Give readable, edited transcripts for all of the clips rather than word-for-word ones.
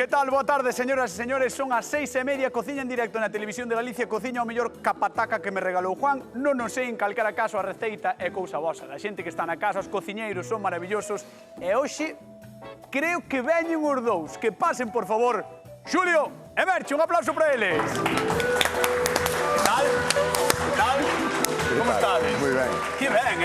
Que tal? Boa tarde, señoras e señores. Son as 6:30, cociña en directo na Televisión de Galicia, cociña o mellor capataca que me regalou Juan. Non o sei en calquera caso, a receita é cousa vosa. A xente que está na casa, os cociñeiros son maravillosos. E hoxe, creo que veñen os dous. Que pasen, por favor, Xulio e Merche. Un aplauso para eles. Que tal? Que tal? Como estades? Moi ben. Que ben,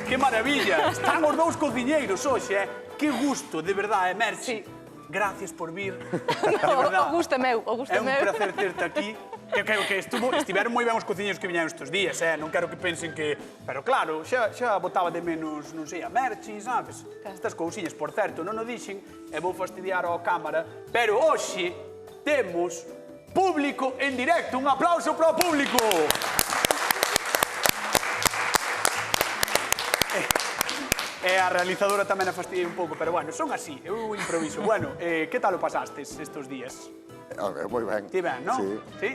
Que maravilla. Están os dous cociñeiros hoxe, Que gusto, de verdade, Merche. Sí. Gracias por vir. O gusto é meu, o gusto É é un meu. placer terte aquí. Eu creo que estiveron moi ben os cociñeiros que viñeron estes días, Non quero que pensen que... Pero claro, xa botaba de menos, non sei, a Merchi, sabes? Estas cousiñas, por certo, non o dixen, e vou fastidiar ao cámara, pero hoxe temos público en directo. Un aplauso para o público. E a realizadora tamén a fastidiei un pouco, pero bueno, son así, eu improviso. Bueno, que tal o pasastes estes días? Moi ben. Ti ben, non? Sí. Sí?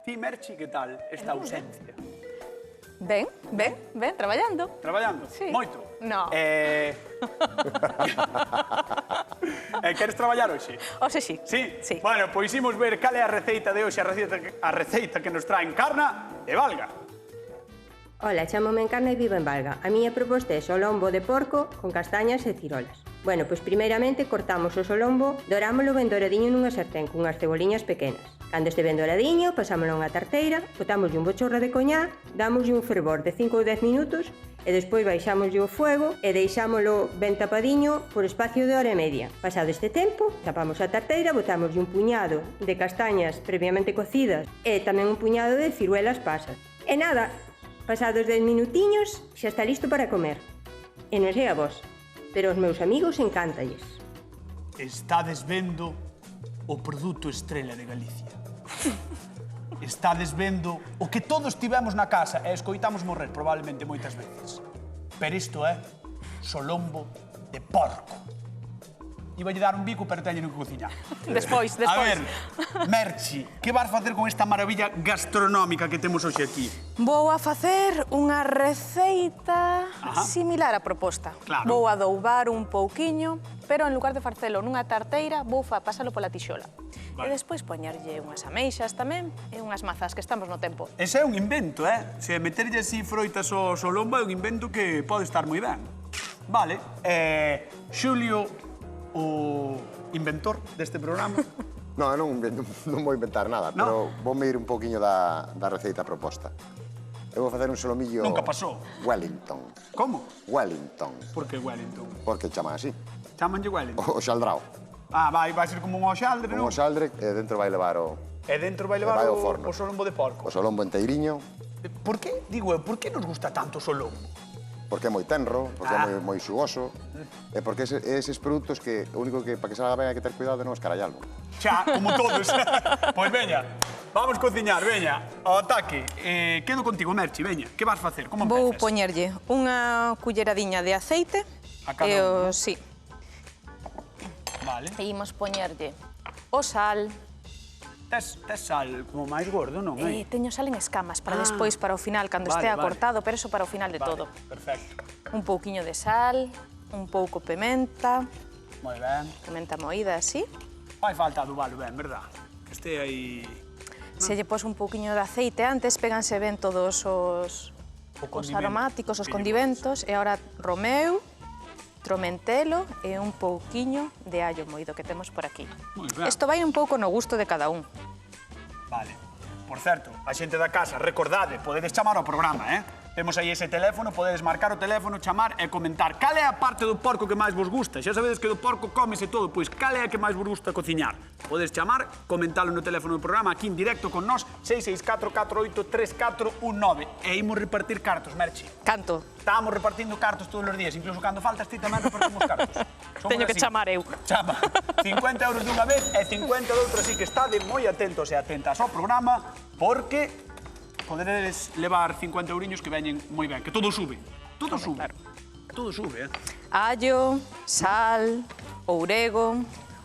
Ti, Merchi, que tal esta ausencia? Ben, traballando. Traballando? Sí. Moito? No. Queres traballar hoxe? Oxe, sí. Sí? Sí. Bueno, pois imos ver cal é a receita de hoxe, a receita que nos traen Carna e Valga. Ola, chámome Encarna e vivo en Valga. A miña proposta é solombo de porco con castañas e cirolas. Bueno, pois primeiramente cortamos o solombo, dorámolo ben doradiño nunha sartén cunhas ceboliñas pequenas. Cando este ben doradiño, pasámolo a unha tarteira, botámoslle un bochorro de coñac, dámoslle un fervor de 5 ou 10 minutos e despois baixámoslle o fuego e deixámolo ben tapadiño por espacio de hora e media. Pasado este tempo, tapamos a tarteira, botámoslle un puñado de castañas previamente cocidas e tamén un puñado de ciruelas pasas. E nada, pasados 10 minutiños, xa está listo para comer. E non sei a vos, pero aos meus amigos encántalles. Estades vendo o produto estrela de Galicia. Estades vendo o que todos tivemos na casa e escoitamos morrer probablemente moitas veces. Pero isto é solombo de porco. Iballe dar un bico, pero teñen que cociñar. Despois. A ver, Merchi, que vas facer con esta maravilla gastronómica que temos hoxe aquí? Vou a facer unha receita similar á proposta. Claro. Vou adoubar un pouquiño, pero en lugar de facelo nunha tarteira, vou pasalo pola tixola. Vale. E despois poñerlle unhas ameixas tamén e unhas mazas, que estamos no tempo. Ese é un invento, Se meterlle así froitas ao solombo é un invento que pode estar moi ben. Vale, Xulio, o inventor deste programa. Non, non vou inventar nada, No. pero voume ir un poquinho da receita proposta. Eu vou facer un solomillo... Nunca pasou. Wellington. Como? Wellington. Por que Wellington? Porque chama así. Chamanlle Wellington. O xaldrao. Vai ser como un oxaldre, non? Un oxaldre e dentro vai levar o E dentro vai levar vai ao o forno. solombo de porco. solombo enteiriño, Por que, digo eu, por que nos gusta tanto o solombo? porque é moi tenro, porque é moi xugoso, e porque eses produtos que o único que para que salga ben hai que ter cuidado de non escarallarlo. Xa, como todos. Pois veña, vamos cociñar, veña, ao ataque. Quedo contigo, Merchi, veña, que vas facer? Como Vou empezas? poñerlle unha culleradiña de aceite. A cada unha, non? Sí. Vale. E imos poñerlle o sal. Tes sal como máis gordo, non? Teño sal en escamas para despois, para o final, cando Vale, estea vale. cortado, pero eso para o final de todo. Perfecto. Un pouquiño de sal, un pouco pimenta, Moi ben. pimenta moída así. Fai falta adubalo ben, verdad? Que este aí... Se lle pos un pouquiño de aceite antes, péganse ben todos os condimento. aromáticos, os Que lle condimentos, e agora romeu, tromentelo e un pouquiño de allo moído que temos por aquí. Moi ben. Isto vai un pouco no gusto de cada un. Vale. Por certo, a xente da casa, recordade, podedes chamar ao programa, Temos aí ese teléfono, podedes marcar o teléfono, chamar e comentar cal é a parte do porco que máis vos gusta. Xa sabedes que do porco cómese todo, pois cal é a que máis vos gusta cociñar. Podedes chamar, comentalo no teléfono do programa, aquí en directo con nós, 664-483419. E imos repartir cartos, Merchi. Canto. Estábamos repartindo cartos todos os días, incluso cando faltas ti tamén repartimos cartos. Somos Teño que así. chamar eu. Chama. 50 euros dunha vez e 50 doutro, así que estade moi atentos e atentas ao programa, porque poderedes levar 50 euriños que veñen moi ben, que todo sube. Todo sube. claro. Todo sube, Allo, sal, ourego,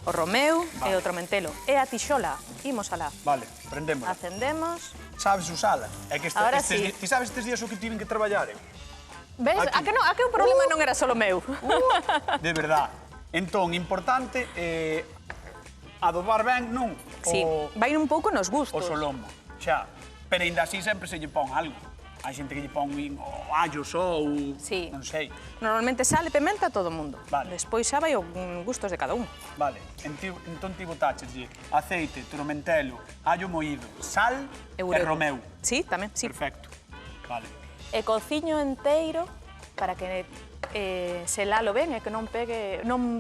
o romeu e o tromentelo. E a tixola, imos alá. Vale, prendemos. Acendemos. Sabes usala? É que Ahora sí. ti sabes estes días o que tiven que traballar, Ves? Aquí. A que o problema non era solo meu. De verdad. Entón, importante, adobar ben, non? Sí, vai un pouco nos O gustos. solombo, xa. Pero ainda así sempre se lle pon algo. Hai xente que lle pon o allo só ou... Sí. Non sei. Normalmente sal e pementa a todo mundo. Vale. Despois xa vai os gustos de cada un. Vale, entón ti botaxeslle aceite, tromentelo, allo moído, sal e romeu. Sí, tamén, sí. Perfecto. Vale. E cociño enteiro para que selalo ben e que non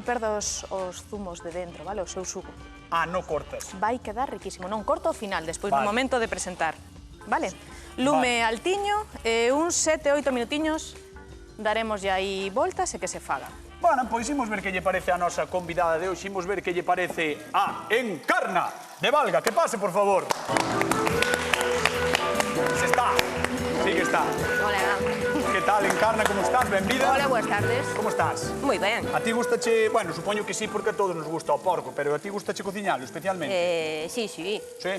perda os zumos de dentro, vale? O seu suco. Ah, non cortas. Vai quedar riquísimo. Non corto ao final, despois no Vale. momento de presentar. Vale? Lume altiño, uns 7-8 minutiños daremos aí voltas e que se faga. Bueno, pois imos ver que lle parece a nosa convidada de hoxe, imos ver que lle parece a Encarna de Valga. Que pase, por favor. Se está. Sí que está. Hola. Que tal, Encarna? Como estás? Benvida. Hola, buenas tardes. Como estás? Moi ben. A ti gustache, bueno, supoño que sí, porque a todos nos gusta o porco, pero a ti gustache cociñalo especialmente? Sí. Sí? Sí.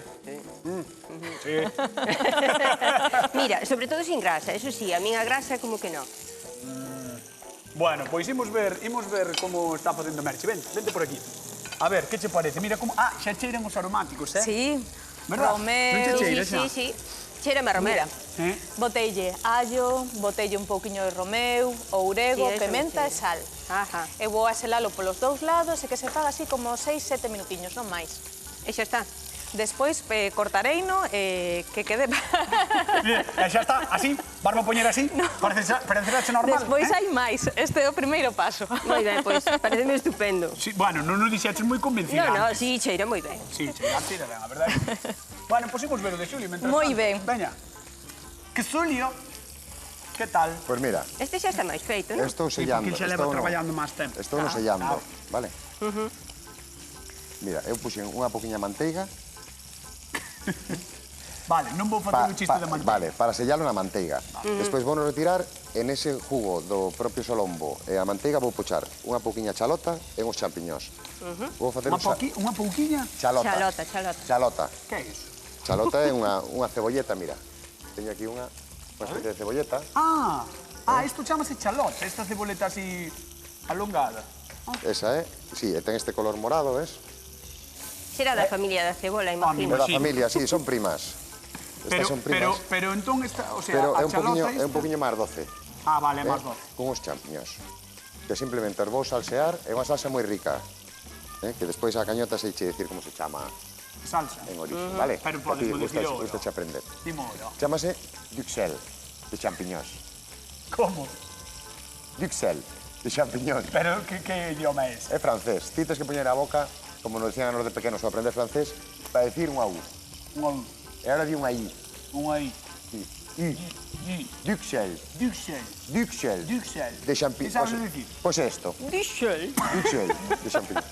Mira, sobre todo sin grasa, eso sí, a min a grasa como que non. Bueno, pois imos ver como está facendo Merche. Vente por aquí. A ver, que che parece? Mira como... Ah, xa cheiran os aromáticos, eh? Sí. Verdad? Romeu. Non che cheira, xa? Sí. Cheirame a romera. Eh? Boteille allo, boteille un pouquiño de romeu, ourego, Sí, eso pementa e sí. sal. Ajá. E vou a selalo polos dous lados e que se faga así como 6-7 minutiños, non máis. E xa está. Despois cortareino que quede... Mira, xa está, así, varmo poñer así, parecerá normal. Despois hai máis, este é o primeiro paso. Moi ben, pois, pareceme estupendo. Sí, bueno, non nos dixeches moi convencida. No, sí, cheira moi ben. Sí, cheira ben, a verdade. Bueno, pois imos ver o de Xulio, mentras Moi tanto. ben. Veña. Que Xulio, que tal? Pois mira, Este xa está máis feito, non? estou Sí, sellando. porque xa leva traballando máis tempo. Estou no sellando, vale? Mira, eu puxen unha poquinha manteiga. Vale, non vou facer o chiste da manteiga. Vale, para sellalo na manteiga. Despois vou retirar en ese jugo do propio solombo e a manteiga vou puxar unha poquinha chalota e uns champiñóns. Vou facer Unha pouquiña? chalota. Chalota. Chalota. Que é iso? Chalota é unha cebolleta, mira. Teño aquí unha especie de cebolleta. Isto chamase chalota, esta ceboleta así alongada. Esa é, sí, e ten este color morado, ves? Será da familia da cebola, imagino. É da Sí. familia, sí, son primas. Estas son primas. Pero entón esta, o sea, Pero a é un chalota poquinho máis doce. Ah, vale, máis doce. Con os champiñóns. Que simplemente os vou salsear, é unha salsa moi rica. Que despois a cañota sei che dicir como se chama Salsa. en origen, vale? Pero podemos decir oro. Gustache aprender. Dimo oro. Chámase duxelles de champiñóns. Como? Duxelles de champiñóns. Pero que idioma é ese? É francés. Ti tes que poñer a boca, como nos decían a nos de pequenos ao aprender francés, para decir unha U. Unha U. E ahora di unha I. Unha I. Sí. I. Duxelles. Duxelles. De champiñóns. Que sabes decir? Pois é isto. Duxelles. Duxelles de champiñóns.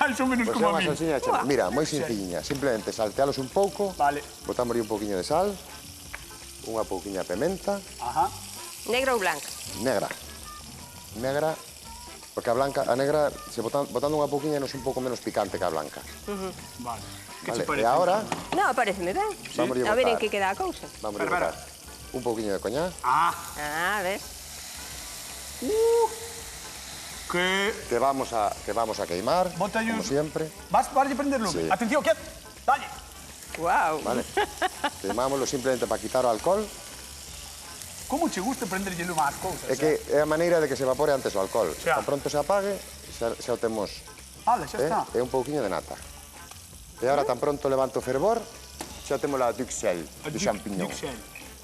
Máis ou menos Pois é como a unha mí. salsiña de champiñóns. Mira, moi sencilliña. Simplemente saltealos un pouco. Vale. Botamos un pouquiño de sal. Unha pouquiña de pementa. Ajá. Negra ou blanca? Negra. Negra. Porque a negra, se botando unha pouquiña, non é un pouco menos picante que a blanca. Vale. Que Vale, che parece? e agora No, pareceme ben. vamos A ver en que queda a cousa. Vamos a Espera, botar un pouquiño de coñac. Ah, ves? Que... Vamos a queimar, Bótalle como os- siempre. Vas a prender lume. Sí. Atención, quieto. Dale. Guau. Vale. Queimámoslo simplemente para quitar o alcohol. Como che gusta prenderlle lume ás cousas? É que é a maneira de que se evapore antes o alcohol. Xa. Tan pronto se apague, xa o temos. Vale, xa está. E un pouquiño de nata. E agora tan pronto levanto o fervor, xa temos a duxelles de champiñón.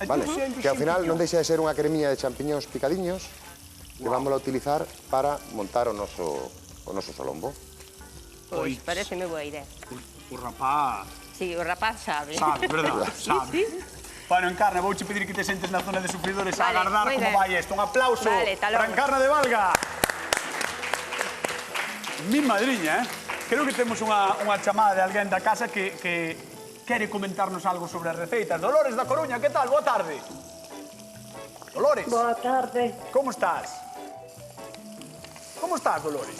Vale? Que ao final non deixa de ser unha cremilla de champiñóns picadiños que vamos a utilizar para montar o noso solombo. Pois pareceme boa idea. O rapaz... Sí, o rapaz sabe. Sabe, verdad? Sabe. Sí. Bueno, Encarna, vouche pedir que te sentes na zona de sufridores a Vale, agardar moi como ben. vai isto. Un aplauso Vale, talón. para Encarna de Valga. Mi madriña, creo que temos unha chamada de alguén da casa que quere comentarnos algo sobre as receitas. Dolores da Coruña, que tal? Boa tarde. Dolores, Boa tarde. como estás? Como estás, Dolores?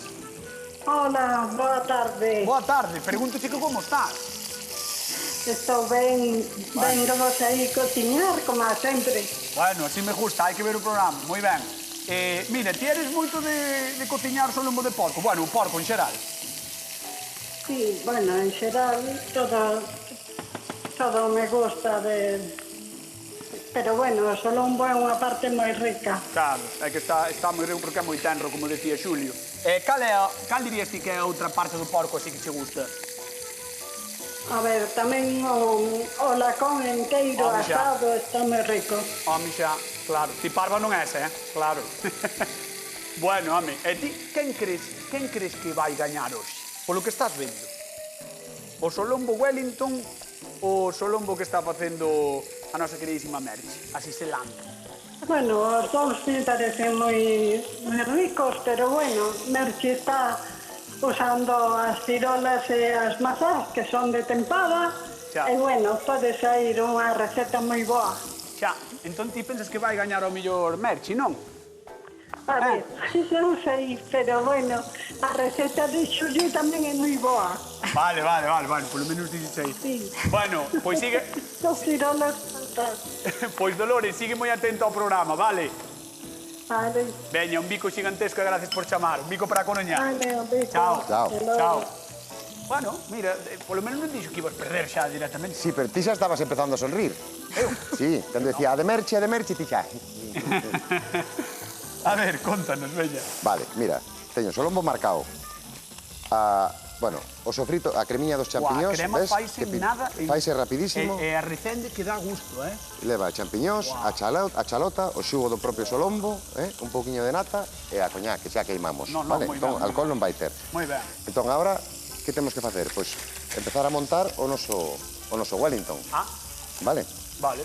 Hola, boa tarde. Boa tarde, pregúntoche que como estás. Estou ben vos aí cociñar, como sempre. Bueno, así me gusta, hai que ver o programa, moi ben. Mira, ti eres moito de cociñar solombo de porco? Bueno, o porco en xeral. Sí, bueno, en xeral, todo me gusta de... Pero bueno, o solombo é unha parte moi rica. Claro, é que está moi rico porque é moi tenro, como decía Xulio. Cal dirías ti que é outra parte do porco así que che gusta? A ver, tamén o lacón enteiro Home, xa. asado está moi rico. Home, xa, claro. Ti parva non és, Claro. Bueno, home, e ti, quen crees que vai gañar hoxe? Polo que estás vendo? O Solombo Wellington ou o Solombo que está facendo a nosa queridísima Merche, así selando? Bueno, os dous me parecen moi ricos, pero bueno, Merche está usando as cirolas e as mazás, que son de tempada, Xa. e bueno, pode sair unha receta moi boa. Xa, entón ti pensas que vai gañar o mellor Merche, non? A ver, non sei, pero bueno, a receta de Xulio tamén é moi boa. Vale, polo menos dixes aí. Sí. Bueno, pois sigue... Os cirolas fantásticos. Pois Dolores, sigue moi atento ao programa, vale? Vale, Veña, un bico xigantesco e gracias por chamar. Un bico para a Coruña. vale, un beso. Chao. Chao. Hasta logo. Chao. Bueno, mira, polo menos non dixo que ibas perder xa directamente. Sí, pero ti xa estabas empezando a sonrir. Sí, cando decía, a de Merche, ti xa. A ver, contanos, veña. Vale, mira, teño solombo marcado. Bueno, o sofrito, a cremiña dos champiñóns, A crema ves? faise nada... Faise rapidísimo. E a recende que dá gusto, Leva champiñóns, a chalota, o xugo do propio solombo, un pouquiño de nata e a coñac, que xa queimamos. Non, Vale, moi entón, ben. alcohol non vai ter. Moi ben. Entón, agora, que temos que facer? Pois, empezar a montar o noso Wellington. Vale? Vale.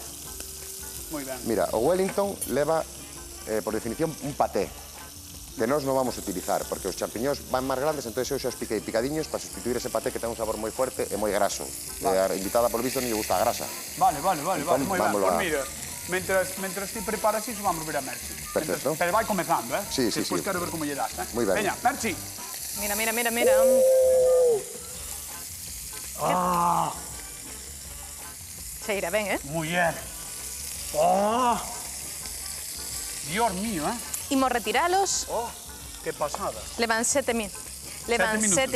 Moi ben. Mira, o Wellington leva, por definición, un paté, que nós non vamos a utilizar, porque os champiñóns van máis grandes, entón eu xa os piquei picadiños para sustituir ese paté que ten un sabor moi fuerte e moi graso. Vale. A invitada, por visto, non lle gusta a grasa. Vale, moi ben. vámonos Pois a- mira, mentras ti preparas iso, vamos ver a Merchi. Perfecto. Pero vai comezando, Sí, Despois sí. quero ver como lle das, Moi ben. Veña, Merchi. Mira. Cheira ben, Muller. Dios mío, Imos retiralos. Que pasada. Levan 7 minutos.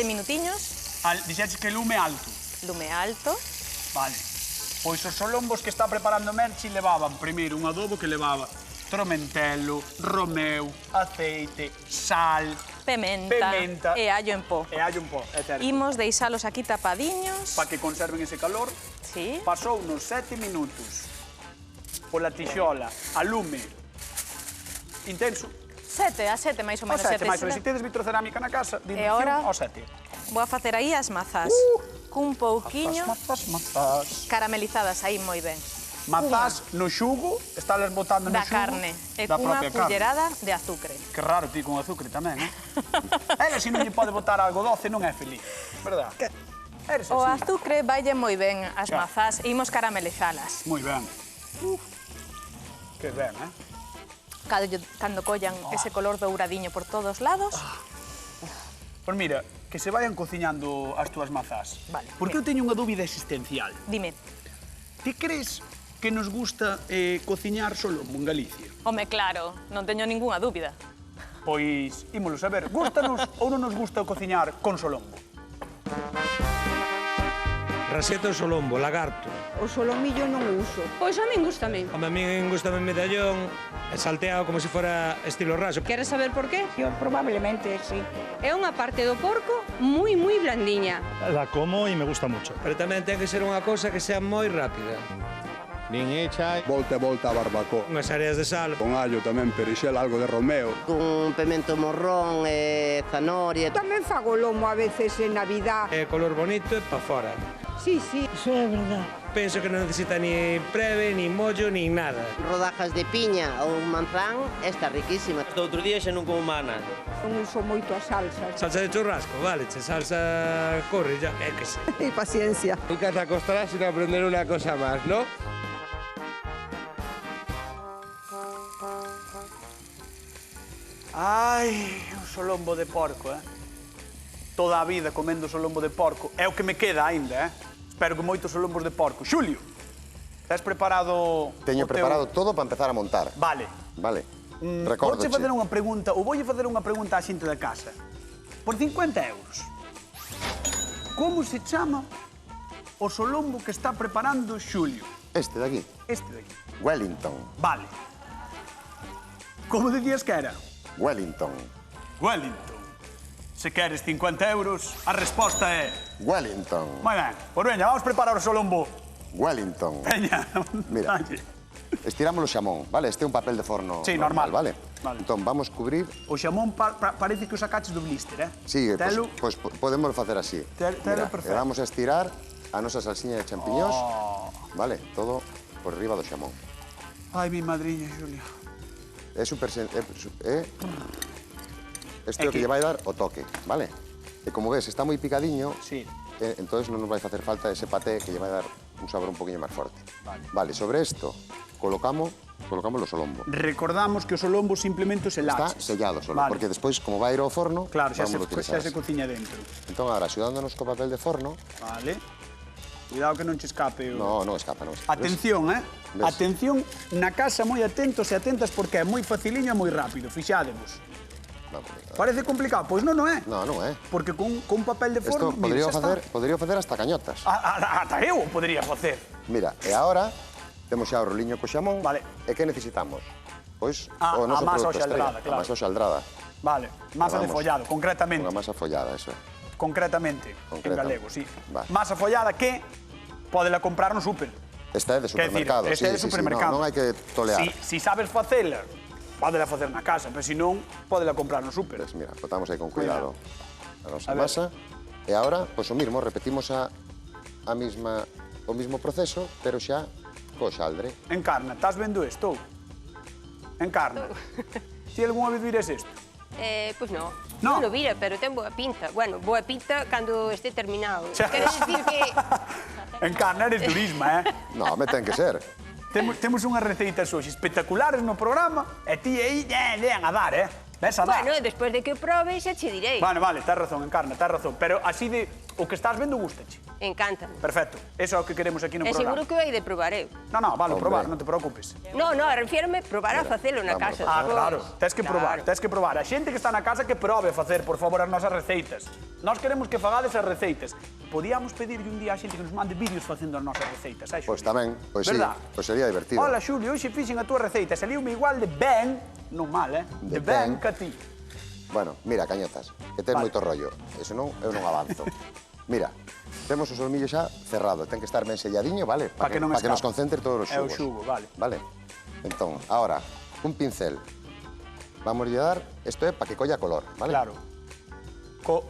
minutiños. Dixeches que lume alto. Lume alto. Vale. Pois os solombos que está preparando Merchi levaban primeiro un adobo que levaba tromentelo, romeu, aceite, sal, Pementa. E allo en pó. e allo en pó, é certo. Imos deixalos aquí tapadiños. Para que conserven ese calor. Sí. Pasou unos 7 minutos pola tixola a lume intenso. 7 máis ou Ao menos. 7, máis ou menos. Se sete. tedes vitrocerámica na casa, de E ahora? ao 7. Vou a facer aí as mazás. Cun pouquiño Mazás. caramelizadas aí moi ben. Mazás no xugo, estáles botando no Da xugo. carne. E da cunha propia carne. cullerada de azucre. Que raro ti con azúcar tamén, Ela, se non lle pode botar algo doce, non é feliz, verdad? Eres O así. azucre vaille moi ben as Xa. mazás e imos caramelizalas. Moi ben. Que ben, Cando collan ese color douradiño por todos lados. Pois mira, que se vayan cociñando as túas mazás. Vale, Porque eu teño unha dúbida existencial. Dime, Ti crees que nos gusta cociñar solombo en Galicia? home, claro, non teño ningunha dúbida. Pois, ímolo saber, gústanos ou non nos gusta cociñar con solombo? Raseta o solombo, lagarto. O solomillo non uso. Pois a min gustame. Home, a min gustame medallón, salteado como se fora estilo raso. Queres saber por qué? Yo probablemente sí. É unha parte do porco moi blandiña. La como y me gusta mucho. Pero tamén ten que ser unha cousa que sea moi rápida. Bien hecha. Volta e volta a barbacoa. Unhas áreas de sal. Con allo tamén, perixel, algo de romeo. Con pemento morrón e zanoria. Tamén fago lomo a veces en Navidad. É color bonito e pa fora. Sí, sí, eso é verdad. Penso que non necesita ni preve, ni mollo, ni nada. Rodajas de piña ou manzán, está riquísima. Outro día xa non como mana. Non uso moito as salsas. Salsa de churrasco, vale, che salsa curry, ya, é que sí. E paciencia. Nunca te acostarás sin aprender una cosa más, ¿no? Ai, o solombo de porco, Toda a vida comendo solombo de porco. É o que me queda aínda, Espero que moitos solombos de porco. Xulio, tes preparado Teño o teu- preparado todo para empezar a montar. Vale. Vale. Vouche facer unha pregunta, ou voulle facer unha pregunta á xente da casa. Por 50 euros, como se chama o solombo que está preparando Xulio? Este de aquí. Este de aquí. Wellington. Vale. Como decías que era? Wellington. Wellington. Se queres 50 euros, a resposta é... Wellington. Moi ben, pois veña, vamos preparar o solombo. Wellington. Veña, mira, estiramos o xamón, vale? Este é un papel de forno normal, vale? Entón, vamos cubrir... O xamón parece que o sacaches do blister, eh? Sí, pois podemos facer así. Telo perfecto. E vamos a estirar a nosa salsiña de champiñóns, vale? Todo por riba do xamón. Ai, mi madriña, Xulia. É super... Isto é o que lle vai dar o toque, vale? E como ves, está moi picadiño, entonces non nos vai facer falta ese paté que lle vai dar un sabor un poquinho máis forte. Vale, sobre isto colocamos o solombo. Recordamos que o solombo simplemente se laches. Está sellado solo, porque despois, como vai ir ao forno, claro, xa se cociña dentro. Entón, agora, axudándonos co papel de forno... Vale. Cuidado que non che escape o... No, non escapa, non escapa. Atención, Atención, na casa moi atentos e atentas porque é moi faciliño e moi rápido, fixádevos. Parece complicado? Pois non é. Non é. Porque con papel de forno... Isto podería facer hasta cañotas. Ata eu podería facer. Mira, e agora temos xa o roliño co xamón. Vale. E que necesitamos? Pois o noso produto estrella. A masa oxaldrada. Vale, masa de follado, concretamente. Unha masa follada, eso é. Concretamente, en galego, sí. Masa follada que podela comprar no súper. Esta é de supermercado, Esta é de supermercado. Non hai que tolear. Si sabes facela, podela facer na casa, pero se non, podela comprar no súper. Pois mira, botamos aí con cuidado a nosa masa. E agora, pois o mismo, repetimos o mismo proceso, pero xa co xaldre. Encarna, estás vendo isto? Encarna. Ti algunha vez vires isto? Pois non. Non lo vira, pero ten boa pinta. Bueno, boa pinta cando este terminado. Quero dicir que... Encarna, eres durisma, Non, me ten que ser. Temos unhas receitas hoxe espectaculares no programa e ti aí, lean a dar, Ves a dar. Bueno, despois de que o probes, xa che direi. Vale, tens razón, Encarna, tens razón. Pero así de o que estás vendo gustache. Encántame. Perfecto. Eso é o que queremos aquí no programa. Seguro que o hai de probar eu. Non, vale, probar, non te preocupes. Non, refírome probar a facelo na casa. Claro, tens que probar. A xente que está na casa que probe a facer, por favor, as nosas receitas. Nós queremos que fagades as receitas. Podíamos pedirlle un día a xente que nos mande vídeos facendo as nosas receitas, Pois tamén, pois sí, pois sería divertido. Hola, Xulio, hoxe fixen a túa receita, saliume igual de ben, non mal, de ben que a ti. Bueno, mira, cañotas, que ten moito rollo. Eso non, eu non avanzo. Mira, temos o solmillo xa cerrado, ten que estar ben selladiño, vale? Para que nos concentre todos os xugos. É o xugo, vale. Vale. Entón, agora, un pincel. Vamos a dar, isto é para que colla color, vale? Claro. Co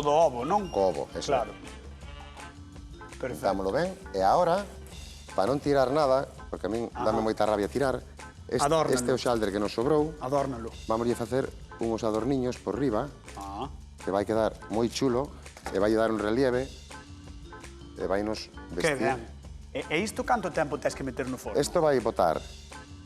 do ovo, non? Co ovo, eso. Claro. Perfecto. Dámoslo ben, e agora, para non tirar nada, porque a min dame moita rabia tirar, este é o xaldre que nos sobrou. Adórnalo. Vamos a facer uns adorniños por riba, que vai quedar moi chulo, e vai dar un relieve, e vai nos vestir. E isto canto tempo tens que meter no forno? Isto vai botar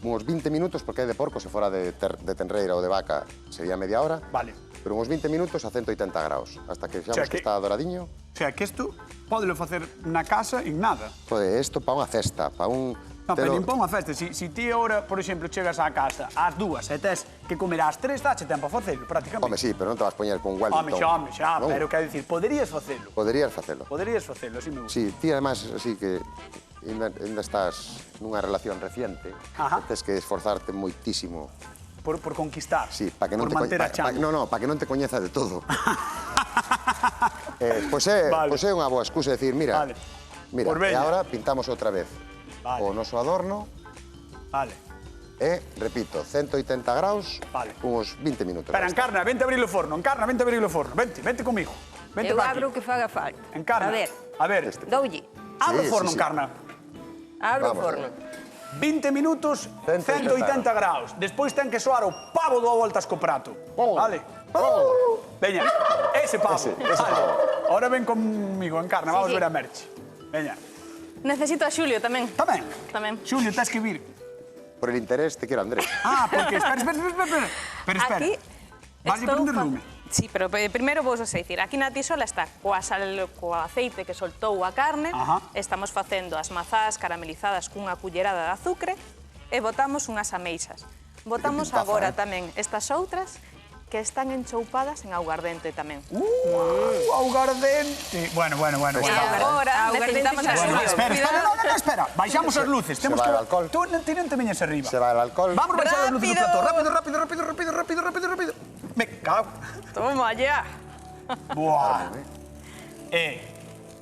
uns 20 minutos, porque é de porco, se fora de tenreira ou de vaca, sería media hora. Vale. Pero uns 20 minutos a 180 graus, hasta que xamos que está doradiño. O sea, que isto podelo facer na casa en nada. Pode, isto para unha cesta, para un... Non, pero nin para unha festa. Si ti agora, por exemplo, chegas á casa ás 2 e tes que comer ás 3, dache tempo a facelo, prácticamente. Home, sí, pero non te vas poñer con Wellington. Home, xa, pero quero dicir, poderías facelo. Poderías facelo. Poderías facelo, así me gusta. Sí, ti además, así que ainda estás nunha relación reciente, tes que esforzarte moitísimo. Por conquistar, sí, para que non por manter a chama. Para que non te coñeza de todo. Pois é unha boa excusa de decir, mira, e agora pintamos outra vez o noso adorno. Vale. E, repito, 180 graus, uns 20 minutos. Pero, Encarna, vente a abrir o forno, vente comigo. Eu abro o que faga falta. Encarna, a ver. Doulle. Abre o forno, Encarna. Abre o forno. 20 minutos, 180 graus. Despois ten que soar o pavo do a voltas co prato. Vale? Veña, ese pavo. Ahora ven conmigo, Encarna, vamos ver a merche. Veña. Necesito a Xulio tamén. Tamén? Xulio, tens que vir. Por el interés te quiero, Andrés. Porque, espera. Aquí vas a prender lume. Sí, pero primeiro vou a dicir, aquí na tisola está co aceite que soltou a carne, estamos facendo as mazás caramelizadas cunha cullerada de azúcar e botamos unhas ameixas. Botamos agora tamén estas outras que están enchoupadas en augardente tamén. Augardente! Bueno. E agora necesitamos a Xulio. Espera. Baixamos as luces. Se vai o alcohol. Tú non te veñas arriba. Se vai o alcohol. Vamos baixar as luces do plató. Rápido. Me cago. Toma ya. Buah.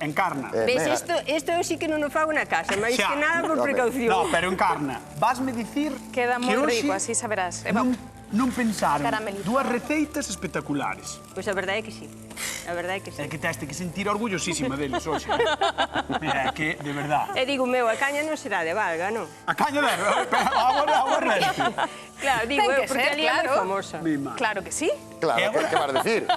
Encarna. Ves, isto sí que non o fago na casa, máis que nada por precaución. No, pero encarna. Vasme dicir Queda moi rico, así saberás. Non pensaron dúas receitas espectaculares. Pois a verdade é que sí. A verdade é que sí. É que teste que sentir orgullosísima deles hoxe. Mira, é que, de verdad. E digo, meu, a caña non será de Valga, non? A caña de agora reste. Claro, digo, porque ali é moi famosa. Claro que sí. Claro, que vas decir?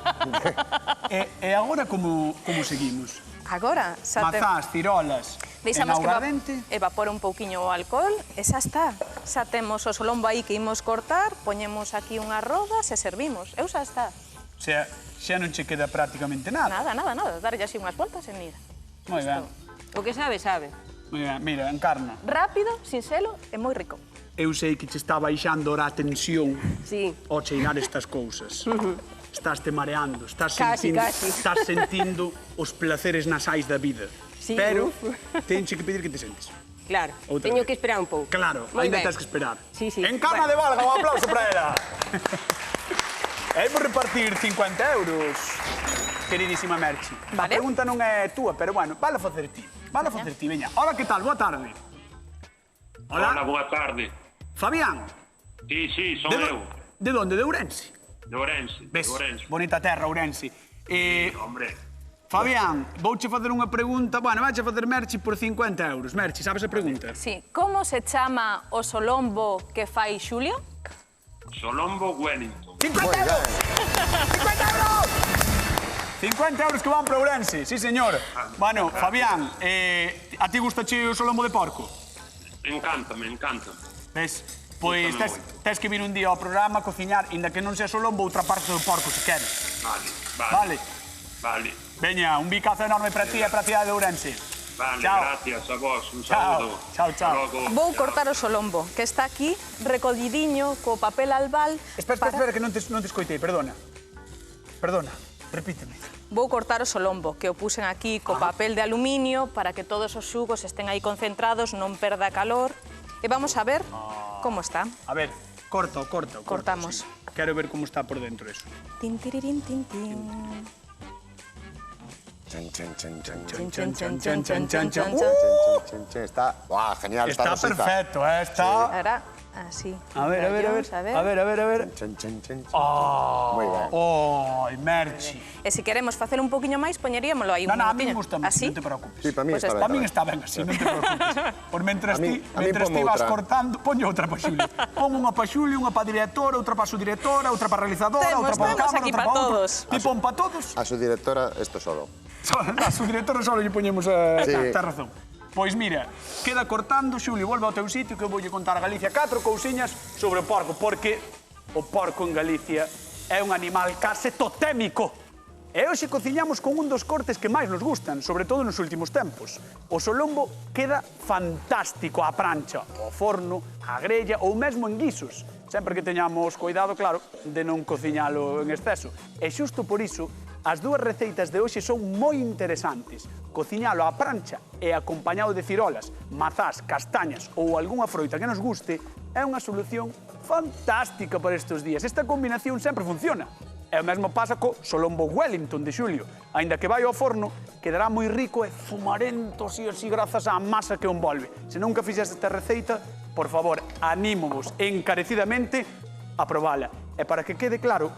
E agora como seguimos? Agora, mazás, cirolas, deixamos que augardente. evapore un pouquiño o alcohol e xa está. Xa temos o solombo aí que imos cortar, poñemos aquí unhas rodas e servimos. Eu xa está. O sea, xa non che queda prácticamente nada. Nada. Darlle así unhas voltas e mira. Moi ben. O que sabe, sabe. Moi ben, mira, encarna. Rápido, sinxelo e moi rico. Eu sei que che está baixando a tensión ao cheirar estas cousas. Estás te mareando, estás sentindo os placeres nasais da vida. Pero tenche que pedir que te sentes. Claro, teño que esperar un pouco. Claro, ainda tens que esperar. Sí. Encarna de Valga, un aplauso para ela. Hemos repartir 50 euros, queridísima Merchi. A pregunta non é túa, pero bueno, vale a facer ti. Veña. Hola, que tal? Boa tarde. Hola, boa tarde. Fabián. Sí, son eu. De onde? De Ourense? De Ourense. Ves, bonita terra, Ourense. Hombre. Fabián, vouche facer unha pregunta. Bueno, vaiche facer Merchi por 50 euros. Merchi, sabes a pregunta? Sí. Como se chama o solombo que fai Xulio? Solombo Wellington. 50 euros! 50 euros! 50 euros que van para Ourense, sí, señor. Bueno, Fabián, a ti gustache o solombo de porco? Encántame. Ves? Pois tes que vir un día ao programa a cociñar, inda que non sea solombo, outra parte do porco, se queres. Vale. Veña, un bicazo enorme para ti e para a cidade de Ourense. Vale, gracias a vos, un saludo. Chao. Vou cortar o solombo, que está aquí, recollidiño, co papel albal. Espera, que non te escoitei, perdona, repíteme. Vou cortar o solombo, que o puxen aquí co papel de aluminio para que todos os xugos estén aí concentrados, non perda calor. E vamos a ver como está. A ver, corta. Cortamos. Sí. Quero ver como está por dentro eso. Tin. Está, genial. Está perfecto, está... Ahora, así. A ver. Moi ben. Ai, Merchi. E se queremos facer un poquinho máis, poñeríamolo aí un minutinho. A mí minutinho. gusta, non te preocupes. Sí, para mí está ben. Para mí está ben así, non te preocupes. Por mentras ti vas cortando, poño outra pa Xulio. Pon unha pa Xulio, unha pa directora, outra pa su directora, outra pa realizadora, outra pa cámara, outra pa outra. Ti pon pa todos. A su directora, esto solo. A su directora solo lle poñemos a... Ten razón. Pois mira, queda cortando, Xulio, volve ao teu sitio que eu voulle contar a Galicia 4 cousiñas sobre o porco, porque o porco en Galicia é un animal case totémico. E hoxe cociñamos con un dos cortes que máis nos gustan, sobre todo nos últimos tempos. O solombo queda fantástico á prancha, ao forno, á grella ou mesmo en guisos, sempre que teñamos cuidado, claro, de non cociñalo en exceso. E xusto por iso, as dúas receitas de hoxe son moi interesantes. Cociñalo á prancha e acompañado de cirolas, mazás, castañas ou algunha froita que nos guste é unha solución fantástica para estes días. Esta combinación sempre funciona. E o mesmo pasa co solombo Wellington de Xulio. Aínda que vai ao forno, quedará moi rico e fumarento así grazas á masa que o envolve. Se nunca fixes esta receita, por favor, anímovos encarecidamente a probala. E para que quede claro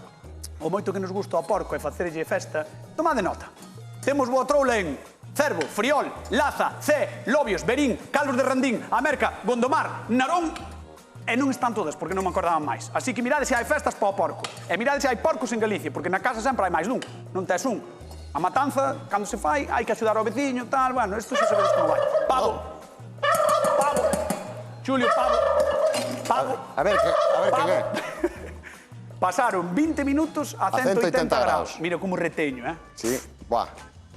o moito que nos gusta ao porco e facerlle festa, tomade nota. Temos boa troula en Cervo, Friol, Laza, Cee, Lobios, Berín, Calvos de Randín, Amerca, Gondomar, Narón, e non están todas, porque non me acordaban máis. Así que mirade se hai festas para o porco. E mirade se hai porcos en Galicia, porque na casa sempre hai máis dun. Non tes un. A matanza, cando se fai, hai que axudar ao veciño, tal, bueno, isto xa sabedes como vai. Pavo. Xulio, pavo. A ver quen é. Pasaron 20 minutos a 180 graus. Mira como reteño, Sí, buah.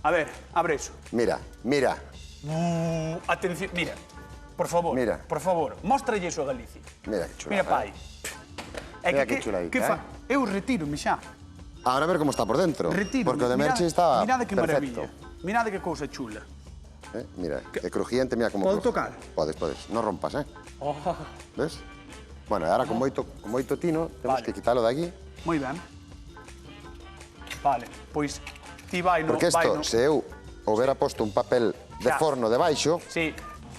A ver, abre eso. Mira. Atención, mira. Por favor, móstralle iso a Galicia. Mira que chulada. Mira, pai. Mira que chuladita, Eu retiro-me xa. Ahora a ver como está por dentro. Porque o de Merchi está Mirade que perfecto. maravilla. Mirade que cousa chula. Mira, é crujiente, mira como... Podo tocar? Podes. Non rompas, Ves? Bueno, ahora con moito tino, temos que quitalo de aquí. Moi ben. Vale, pois ti vai no... Porque isto, se eu houbera posto un papel de forno debaixo,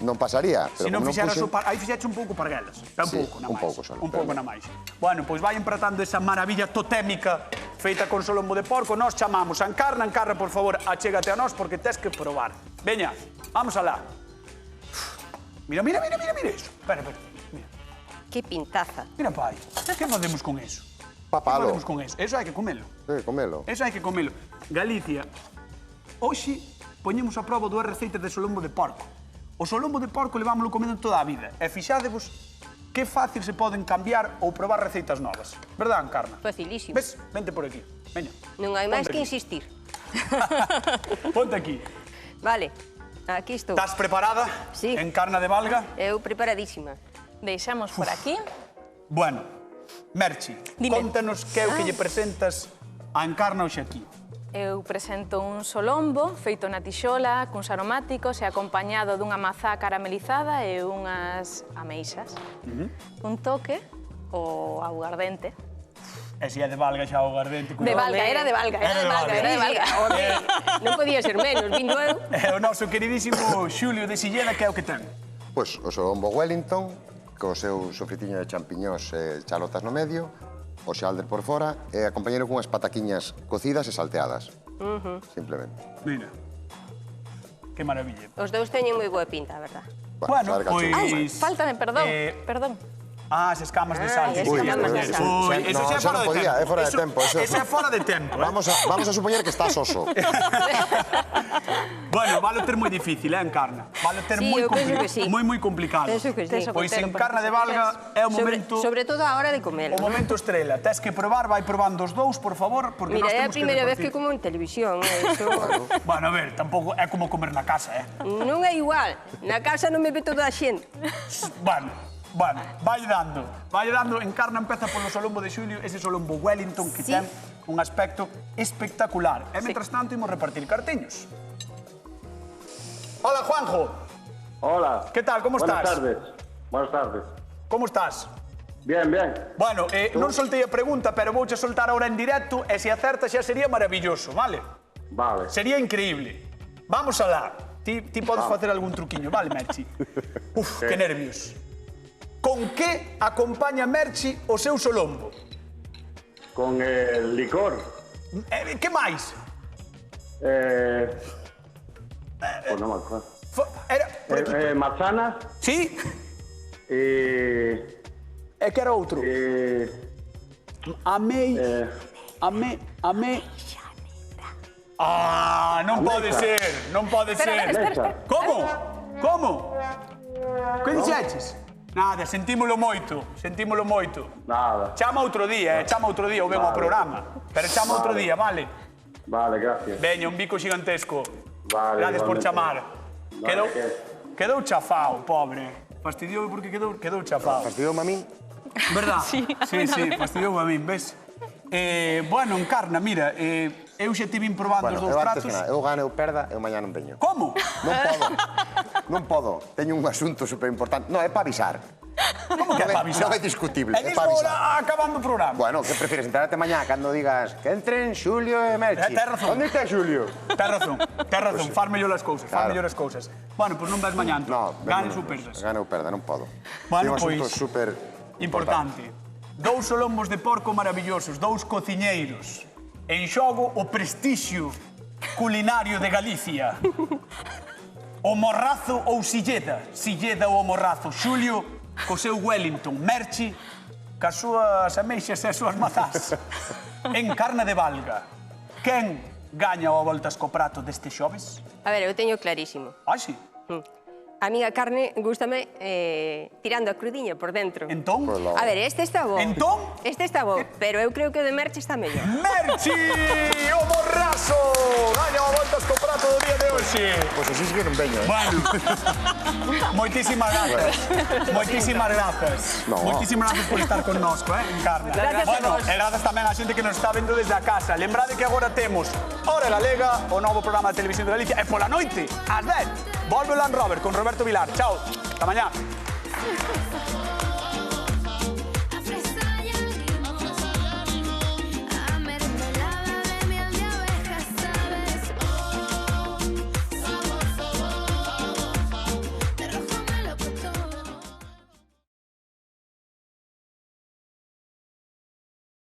non pasaría. Se non fixeras o... Aí fixeche un pouco parguelas. Un pouco só. Un pouco na máis. Bueno, pois vai empratando esa maravilla totémica feita con solombo de porco. Nós chamamos a Encarna. Encarna, por favor, achégate a nós porque tes que probar. Veña, vamos alá. Mira iso. Espera. Mira. Que pintaza. Mira, pai. Que facemos con eso? Papalo. Que facemos con eso? Eso hai que comelo. Comelo. Eso hai que comelo. Galicia, hoxe poñemos a proba dúas receitas de solombo de porco. O solombo de porco levámoslo comendo toda a vida. E fixádevos que fácil se poden cambiar ou probar receitas novas. Verdad, Encarna? Facilísimo. Ves? Vente por aquí. Veña. Non hai máis que insistir. Ponte aquí. Vale, aquí estou. Estás preparada? Sí. Encarna de Valga? Eu preparadísima. Deixamos por aquí. Bueno, Merchi, contanos que é o que lle presentas a Encarna hoxe aquí. Eu presento un solombo feito na tixola, cuns aromáticos e acompañado dunha mazá caramelizada e unhas ameixas. Un toque o aguardente. E si é de Valga xa o aguardente. De Valga, era de Valga. Non podía ser menos, vindo eu. É o noso queridísimo Xulio de Silleda, que é o que ten? Pois o solombo Wellington, co seu sofritiño de champiñóns e chalotas no medio, o xalder por fora e acompañado con unhas pataquiñas cocidas e salteadas. Simplemente. Mira. Que maravilla. Os dous teñen moi boa pinta, a verdad. Bueno, pois... Faltame, perdón. Ah, as escamas de sal. As escamas de sal. Eso xa é fora de tempo. É fora de tempo. Eso é fora de tempo. Vamos a supoñer que estás oso. Bueno, vale ter moi difícil, Encarna? Vale ter moi complicado. Penso que sí. Pois Encarna de Valga é o momento... Sobre todo a hora de comer. O momento estrela. Tes que probar, vai probando os dous, por favor, porque nós Mira, é a temos que primeira vez repartir. que como en televisión. Bueno, a ver, tampouco é como comer na casa, Non é igual. Na casa non me ve toda a xente. Bueno, vai dando. Encarna empeza polo solombo de Xulio, ese solombo Wellington que ten un aspecto espectacular. E, mentras tanto, imos repartir cartiños. Hola, Juanjo. Hola. Que tal, como estás? Buenas tardes. Como estás? Bien. Bueno, non soltei a pregunta, pero vouche soltar ahora en directo e se acerta xa sería maravilloso, vale? Vale. Sería increíble. Vamos alá. Ti podes facer algún truquiño, vale, Merchi? Que nervios. Con que acompaña Merchi o seu solombo? Con el licor. Que máis? Pues non me acuerdo. Manzanas. Sí? E que era outro? Amei. Non pode ser. Espera. Como? Que dixeches? Nada, sentímolo moito. Nada. Chama outro día, ou ven ao programa. Pero chama outro día, vale? Vale, gracias. Veña, un bico xigantesco. Vale, gracias por igualmente. chamar. Quedou chafao, pobre. Fastidiou porque quedou chafao. Fastidiou a min? Verdad? Sí, fastidiou a min, ves? Bueno, Encarna, mira, eu xa te vin probando os dous pratos. Eu gano, eu perda, eu mañá non veño. Como? Non podo. Teño un asunto superimportante. Non, é para avisar. Como que é para avisar? Non é discutible, é para avisar. Acabando o programa. Bueno, que prefieres enterarte mañá cando digas que entren Xulio e Merchi? Tens razón. Onde está Xulio? Tens razón, faz mellor as cousas, Bueno, pois non vas mañá, ganes ou perdas. Gane ou perda, non podo. Bueno, pois... pois... super importante. Dous solombos de porco maravillosos, dous cociñeiros. En xogo o prestixio culinario de Galicia. O morrazo ou Silleda. Silleda ou o morrazo. Xulio co seu Wellington. Merchi cas súas ameixas e as súas mazás. Encarna de Valga. Quen gaña o voltas co prato deste xoves? A ver, eu teño clarísimo. Ah, sí? A mí a carne gústame tirando a crudiña por dentro. Entón? A ver, este está bo. Entón? Este está bo, pero eu creo que o de Merche está mellor. Merchi! O Morrazo! Gaña o voltas co prato do día de hoxe. Pois así sí que non veño, Bueno. Moitísimas grazas. Moitísimas grazas. Moitísimas grazas por estar connosco, Encarna. Bueno, e grazas tamén á xente que nos está vendo desde a casa. Lembrade que agora temos Hora Galega, o novo programa de televisión de Galicia, e pola noite, ás 10, volve o Land Rover con Roberto Vilar. Chao, ata mañá.